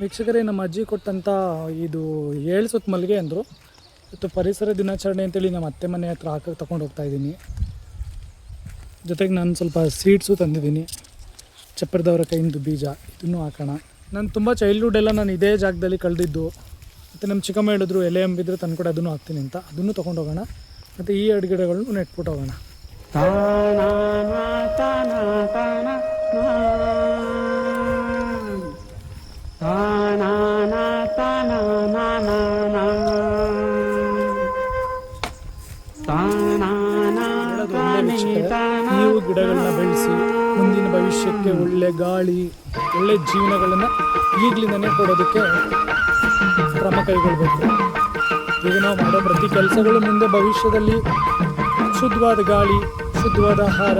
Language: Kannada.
ವೀಕ್ಷಕರೇ, ನಮ್ಮ ಅಜ್ಜಿ ಕೊಟ್ಟಂಥ ಇದು 7 ಸುತ್ತು ಮಲ್ಲಿಗೆ ಅಂದರು. ಇವತ್ತು ಪರಿಸರ ದಿನಾಚರಣೆ ಅಂತೇಳಿ ನಮ್ಮ ಅತ್ತೆ ಮನೆ ಹತ್ರ ಹಾಕಕ್ಕೆ ತೊಗೊಂಡು ಹೋಗ್ತಾಯಿದ್ದೀನಿ. ಜೊತೆಗೆ ನಾನು ಸ್ವಲ್ಪ ಸೀಡ್ಸು ತಂದಿದ್ದೀನಿ, ಚಪ್ಪರದವರ ಕೈಯಿಂದ ಬೀಜ, ಇದನ್ನು ಹಾಕೋಣ. ನಾನು ತುಂಬ ಚೈಲ್ಡ್ಹುಡ್ ಎಲ್ಲ ನಾನು ಇದೇ ಜಾಗದಲ್ಲಿ ಕಳೆದಿದ್ದು. ಮತ್ತು ನಮ್ಮ ಚಿಕ್ಕಮ್ಮ ಹೇಳಿದ್ರು ಎಲೆ ಎಂಬಿದ್ರೆ ತಂದ್ಕೊಡೆ ಅದನ್ನು ಹಾಕ್ತೀನಿ ಅಂತ, ಅದನ್ನು ತೊಗೊಂಡು ಹೋಗೋಣ. ಮತ್ತು ಈ 2 ಗಿಡಗಳನ್ನು ನೆಟ್ಬಿಟ್ಟು ಹೋಗೋಣ. ನೀವು ಗಿಡಗಳನ್ನ ಬೆಳೆಸಿ ಮುಂದಿನ ಭವಿಷ್ಯಕ್ಕೆ ಒಳ್ಳೆ ಗಾಳಿ, ಒಳ್ಳೆ ಜೀವನಗಳನ್ನು ಈಗಲಿಂದನೇ ಕೊಡೋದಕ್ಕೆ ಕ್ರಮ ಕೈಗೊಳ್ಳಬೇಕು. ಈಗ ನಾವು ಮಾಡೋ ಪ್ರತಿ ಕೆಲಸಗಳು ಮುಂದೆ ಭವಿಷ್ಯದಲ್ಲಿ ಶುದ್ಧವಾದ ಗಾಳಿ, ಶುದ್ಧವಾದ ಆಹಾರ,